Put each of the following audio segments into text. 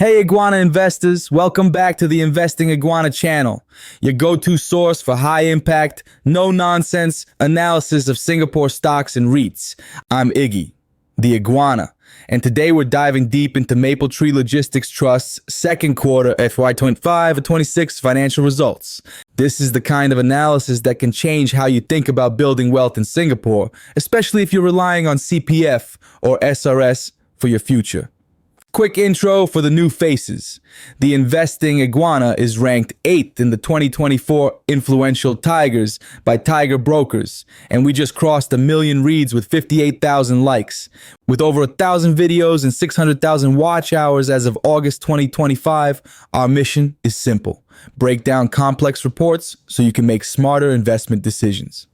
Hey Iguana investors, welcome back to the Investing Iguana channel, your go-to source for high-impact, no-nonsense analysis of Singapore stocks and REITs. I'm Iggy, the Iguana, and today we're diving deep into Mapletree Logistics Trust's second quarter FY25 and 26 financial results. This is the kind of analysis that can change how you think about building wealth in Singapore, especially if you're relying on CPF or SRS for your future. Quick intro for the new faces. The Investing Iguana is ranked 8th in the 2024 Influential Tigers by Tiger Brokers, and we just crossed 1 million reads with 58,000 likes. With over 1,000 videos and 600,000 watch hours as of August 2025, our mission is simple. Break down complex reports so you can make smarter investment decisions.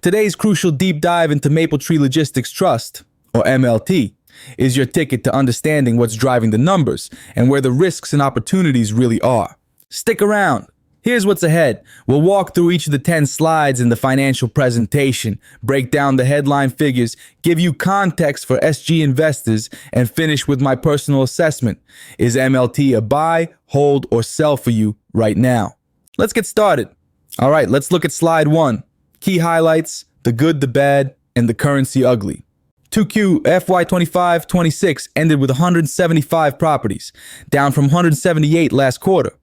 Today's crucial deep dive into Mapletree Logistics Trust, or MLT, is your ticket to understanding what's driving the numbers and where the risks and opportunities really are. Stick around. Here's what's ahead. We'll walk through each of the 10 slides in the financial presentation, break down the headline figures, give you context for SG investors, and finish with my personal assessment. Is MLT a buy, hold, or sell for you right now? Let's get started. All right, let's look at slide 1. Key highlights, the good, the bad, and the currency ugly. 2Q FY25-26 ended with 175 properties, down from 178 last quarter.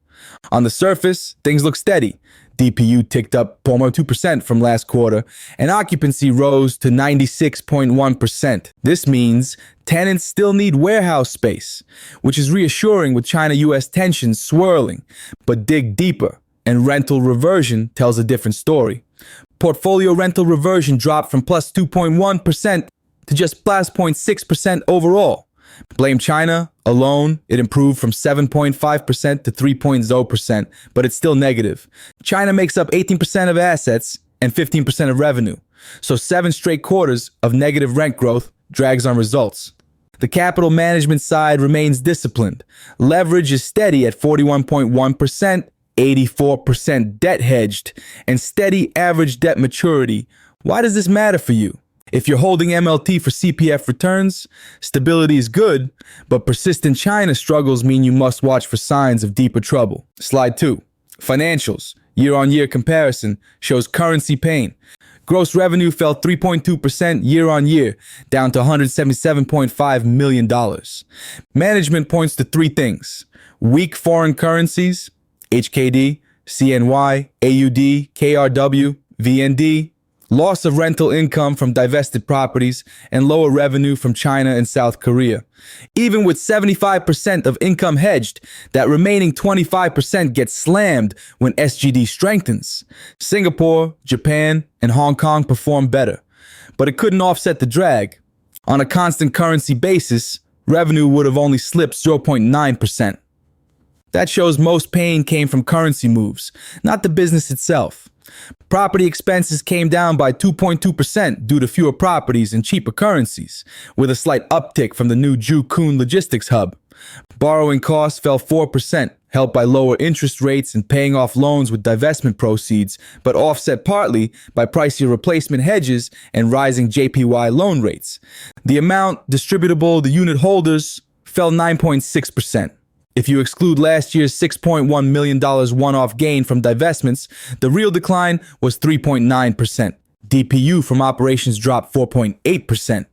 On the surface, things look steady. DPU ticked up 0.2% from last quarter, and occupancy rose to 96.1%. This means tenants still need warehouse space, which is reassuring with China-US tensions swirling. But dig deeper, and rental reversion tells a different story. Portfolio rental reversion dropped from plus 2.1% to just plus 0.6% overall. Blame China alone, it improved from 7.5% to 3.0%, but it's still negative. China makes up 18% of assets and 15% of revenue, so 7 straight quarters of negative rent growth drags on results. The capital management side remains disciplined. Leverage is steady at 41.1%, 84% debt hedged, and steady average debt maturity. Why does this matter for you? If you're holding MLT for CPF returns, stability is good, but persistent China struggles mean you must watch for signs of deeper trouble. Slide 2. Financials. Year-on-year comparison shows currency pain. Gross revenue fell 3.2% year-on-year, down to $177.5 million. Management points to 3 things: weak foreign currencies, HKD, CNY, AUD, KRW, VND, loss of rental income from divested properties, and lower revenue from China and South Korea. Even with 75% of income hedged, that remaining 25% gets slammed when SGD strengthens. Singapore, Japan, and Hong Kong perform better, but it couldn't offset the drag. On a constant currency basis, revenue would have only slipped 0.9%. That shows most pain came from currency moves, not the business itself. Property expenses came down by 2.2% due to fewer properties and cheaper currencies, with a slight uptick from the new Joo Koon logistics hub. Borrowing costs fell 4%, helped by lower interest rates and paying off loans with divestment proceeds, but offset partly by pricier replacement hedges and rising JPY loan rates. The amount distributable to unit holders fell 9.6%. If you exclude last year's $6.1 million one-off gain from divestments, the real decline was 3.9%. DPU from operations dropped 4.8%.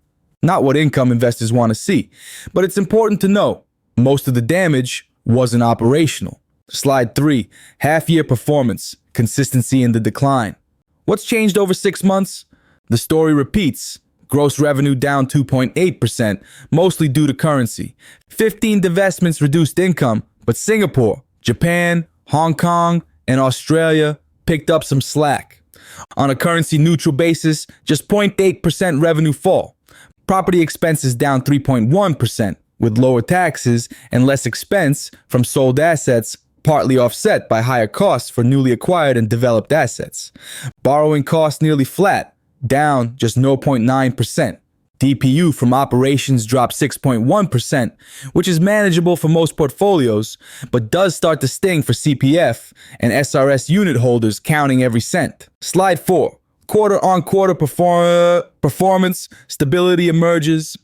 Not what income investors want to see, but it's important to know most of the damage wasn't operational. Slide 3, half-year performance, consistency in the decline. What's changed over 6 months? The story repeats. Gross revenue down 2.8%, mostly due to currency. 15 divestments reduced income, but Singapore, Japan, Hong Kong, and Australia picked up some slack. On a currency-neutral basis, just 0.8% revenue fall. Property expenses down 3.1%, with lower taxes and less expense from sold assets, partly offset by higher costs for newly acquired and developed assets. Borrowing costs nearly flat, down just 0.9%. DPU from operations dropped 6.1%, which is manageable for most portfolios, but does start to sting for CPF and SRS unit holders counting every cent. Slide 4. Quarter-on-quarter performance stability emerges.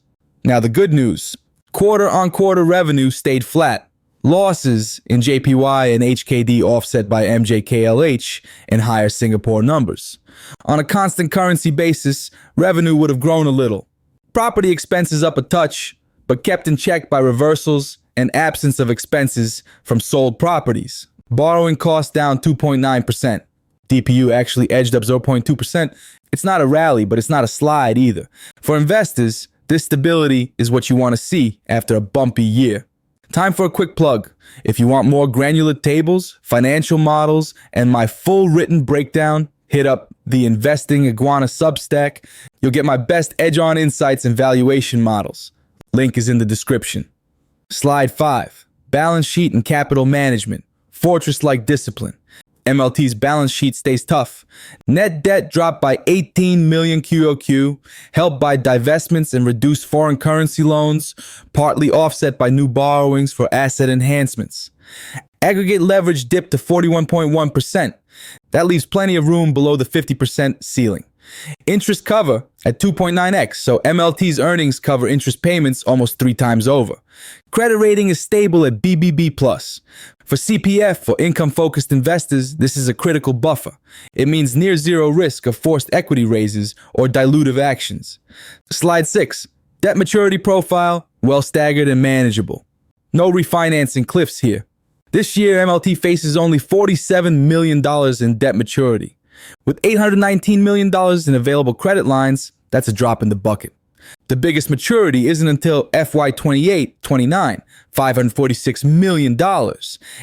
Now the good news. Quarter-on-quarter revenue stayed flat. Losses in JPY and HKD offset by MJKLH and higher Singapore numbers. On a constant currency basis, revenue would have grown a little. Property expenses up a touch, but kept in check by reversals and absence of expenses from sold properties. Borrowing costs down 2.9%. DPU actually edged up 0.2%. It's not a rally, but it's not a slide either. For investors, this stability is what you want to see after a bumpy year. Time for a quick plug. If you want more granular tables, financial models, and my full written breakdown, hit up the Investing Iguana Substack. You'll get my best edge-on insights and valuation models. Link is in the description. Slide 5. Balance sheet and capital management. Fortress-like discipline. MLT's balance sheet stays tough. Net debt dropped by 18 million QOQ, helped by divestments and reduced foreign currency loans, partly offset by new borrowings for asset enhancements. Aggregate leverage dipped to 41.1%. That leaves plenty of room below the 50% ceiling. Interest cover at 2.9x, so MLT's earnings cover interest payments almost 3 times over. Credit rating is stable at BBB+. For CPF, or income-focused investors, this is a critical buffer. It means near zero risk of forced equity raises or dilutive actions. Slide 6. Debt maturity profile, well staggered and manageable. No refinancing cliffs here. This year, MLT faces only $47 million in debt maturity. With $819 million in available credit lines, that's a drop in the bucket. The biggest maturity isn't until FY 28-29, $546 million,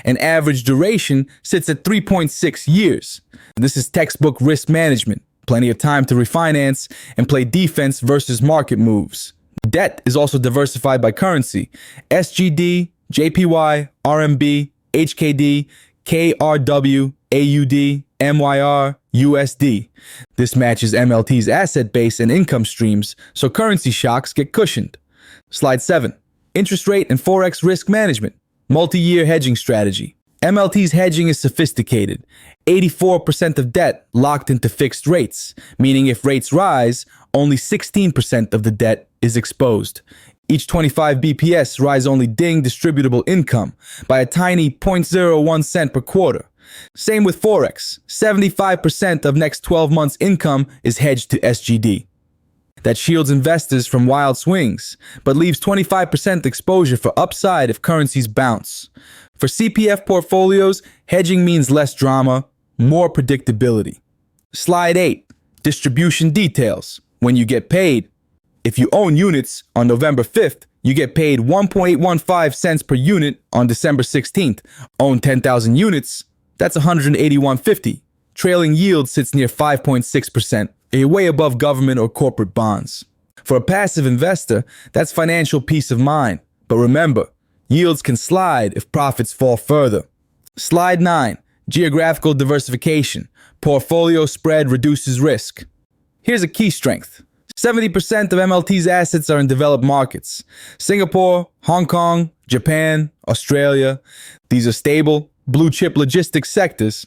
and average duration sits at 3.6 years. This is textbook risk management, plenty of time to refinance and play defense versus market moves. Debt is also diversified by currency: SGD, JPY, RMB, HKD, KRW, AUD, MYR, USD. This matches MLT's asset base and income streams, so currency shocks get cushioned. Slide 7. Interest rate and forex risk management. Multi-year hedging strategy. MLT's hedging is sophisticated. 84% of debt locked into fixed rates, meaning if rates rise, only 16% of the debt is exposed. Each 25 BPS rise only ding distributable income by a tiny 0.01 cent per quarter. Same with Forex. 75% of next 12 months' income is hedged to SGD. That shields investors from wild swings, but leaves 25% exposure for upside if currencies bounce. For CPF portfolios, hedging means less drama, more predictability. Slide 8. Distribution details. When you get paid. If you own units on November 5th, you get paid 1.815 cents per unit on December 16th. Own 10,000 units, that's 181.50. Trailing yield sits near 5.6%, way above government or corporate bonds. For a passive investor, that's financial peace of mind. But remember, yields can slide if profits fall further. Slide 9. Geographical diversification. Portfolio spread reduces risk. Here's a key strength. 70% of MLT's assets are in developed markets. Singapore, Hong Kong, Japan, Australia. These are stable, blue-chip logistics sectors.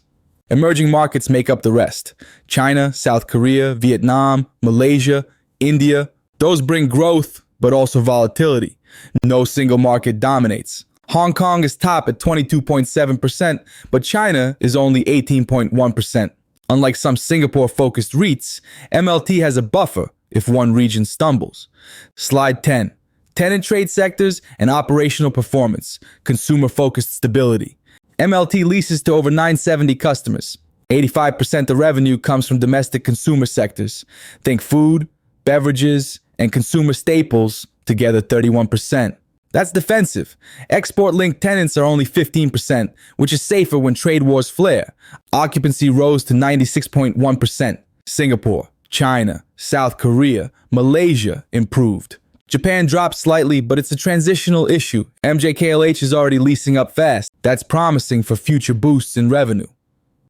Emerging markets make up the rest. China, South Korea, Vietnam, Malaysia, India. Those bring growth, but also volatility. No single market dominates. Hong Kong is top at 22.7%, but China is only 18.1%. Unlike some Singapore-focused REITs, MLT has a buffer if one region stumbles. Slide 10. Tenant trade sectors and operational performance. Consumer-focused stability. MLT leases to over 970 customers. 85% of revenue comes from domestic consumer sectors. Think food, beverages, and consumer staples, together 31%. That's defensive. Export-linked tenants are only 15%, which is safer when trade wars flare. Occupancy rose to 96.1%. Singapore, China, South Korea, Malaysia improved. Japan dropped slightly, but it's a transitional issue. MJKLH is already leasing up fast. That's promising for future boosts in revenue.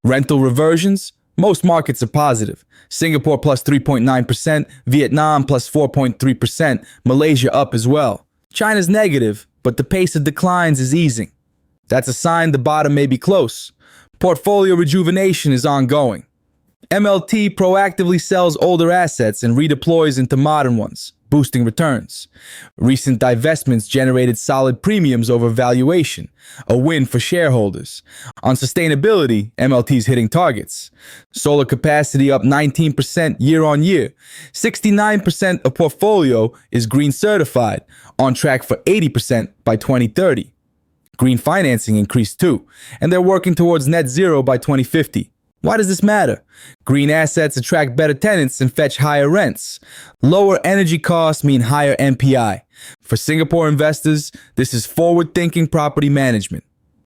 Rental reversions? Most markets are positive. Singapore plus 3.9%, Vietnam plus 4.3%, Malaysia up as well. China's negative, but the pace of declines is easing. That's a sign the bottom may be close. Portfolio rejuvenation is ongoing. MLT proactively sells older assets and redeploys into modern ones. boosting returns. Recent divestments generated solid premiums over valuation, a win for shareholders. On sustainability, MLT's hitting targets. Solar capacity up 19% year on year. 69% of portfolio is green certified, on track for 80% by 2030. Green financing increased too, and they're working towards net zero by 2050. Why does this matter? Green assets attract better tenants and fetch higher rents. Lower energy costs mean higher NPI. For Singapore investors, this is forward-thinking property management.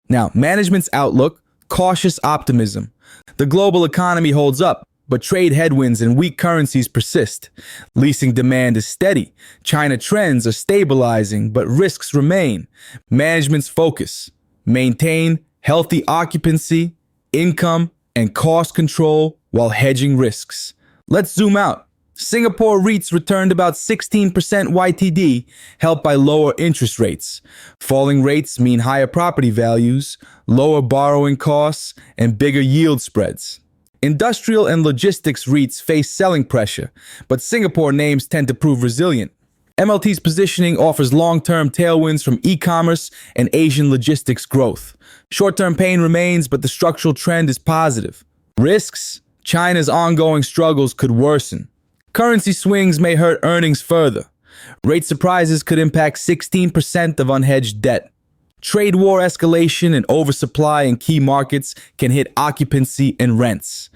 Now, management's outlook, cautious optimism. The global economy holds up, but trade headwinds and weak currencies persist. Leasing demand is steady. China trends are stabilizing, but risks remain. Management's focus: maintain healthy occupancy, income, and cost control while hedging risks. Let's zoom out. Singapore REITs returned about 16% YTD, helped by lower interest rates. Falling rates mean higher property values, lower borrowing costs, and bigger yield spreads. Industrial and logistics REITs face selling pressure, but Singapore names tend to prove resilient. MLT's positioning offers long-term tailwinds from e-commerce and Asian logistics growth. Short-term pain remains, but the structural trend is positive. Risks: China's ongoing struggles could worsen. Currency swings may hurt earnings further. Rate surprises could impact 16% of unhedged debt. Trade war escalation and oversupply in key markets can hit occupancy and rents.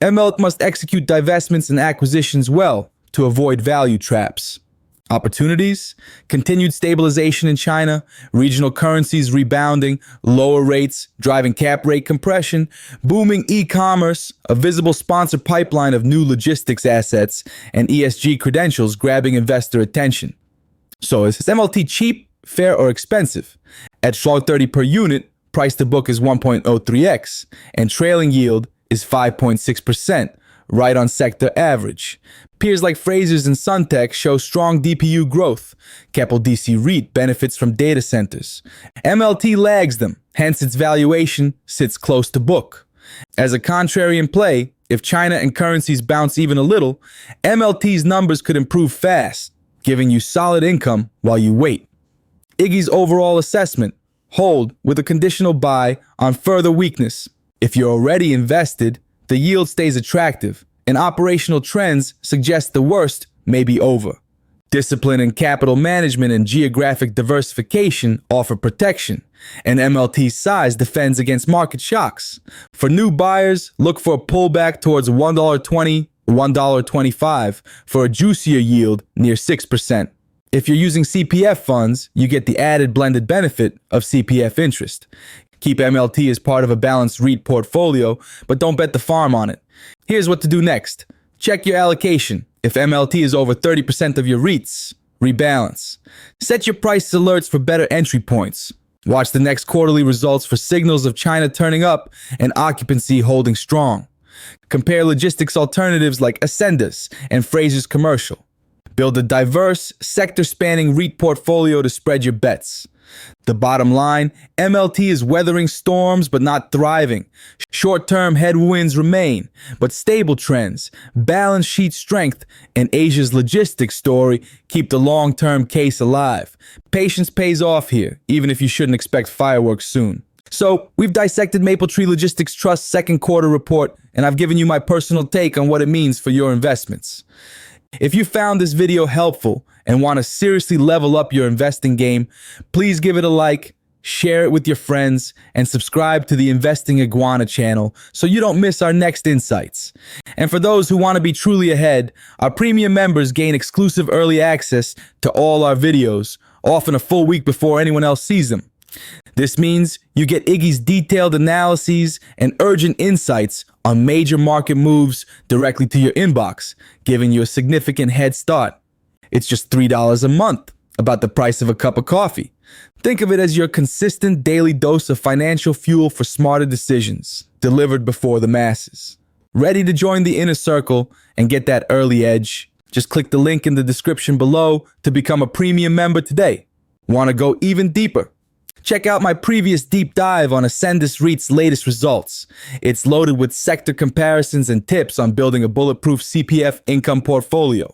MLT must execute divestments and acquisitions well to avoid value traps. Opportunities: continued stabilization in China, regional currencies rebounding, lower rates driving cap rate compression, booming e-commerce, a visible sponsor pipeline of new logistics assets, and ESG credentials grabbing investor attention. So is MLT cheap, fair, or expensive? At 12.30 per unit, price to book is 1.03x, and trailing yield is 5.6%, right on sector average. Peers like Frasers and Suntec show strong DPU growth. Keppel DC REIT benefits from data centers. MLT lags them, hence its valuation sits close to book. As a contrarian play, if China and currencies bounce even a little, MLT's numbers could improve fast, giving you solid income while you wait. Iggy's overall assessment: hold with a conditional buy on further weakness. If you're already invested, the yield stays attractive, and operational trends suggest the worst may be over. Discipline in capital management and geographic diversification offer protection, and MLT's size defends against market shocks. For new buyers, look for a pullback towards $1.20, $1.25 for a juicier yield near 6%. If you're using CPF funds, you get the added blended benefit of CPF interest. Keep MLT as part of a balanced REIT portfolio, but don't bet the farm on it. Here's what to do next. Check your allocation. If MLT is over 30% of your REITs, rebalance. Set your price alerts for better entry points. Watch the next quarterly results for signals of China turning up and occupancy holding strong. Compare logistics alternatives like Ascendus and Frasers Commercial. Build a diverse, sector-spanning REIT portfolio to spread your bets. The bottom line: MLT is weathering storms but not thriving. Short-term headwinds remain, but stable trends, balance sheet strength, and Asia's logistics story keep the long-term case alive. Patience pays off here, even if you shouldn't expect fireworks soon. So, we've dissected Mapletree Logistics Trust's second quarter report, and I've given you my personal take on what it means for your investments. If you found this video helpful and want to seriously level up your investing game, please give it a like, share it with your friends, and subscribe to the Investing Iguana channel so you don't miss our next insights. And for those who want to be truly ahead, our premium members gain exclusive early access to all our videos, often a full week before anyone else sees them. This means you get Iggy's detailed analyses and urgent insights on major market moves directly to your inbox, giving you a significant head start. It's just $3 a month, about the price of a cup of coffee. Think of it as your consistent daily dose of financial fuel for smarter decisions, delivered before the masses. Ready to join the inner circle and get that early edge? Just click the link in the description below to become a premium member today. Want to go even deeper? Check out my previous deep dive on Ascendus REIT's latest results. It's loaded with sector comparisons and tips on building a bulletproof CPF income portfolio.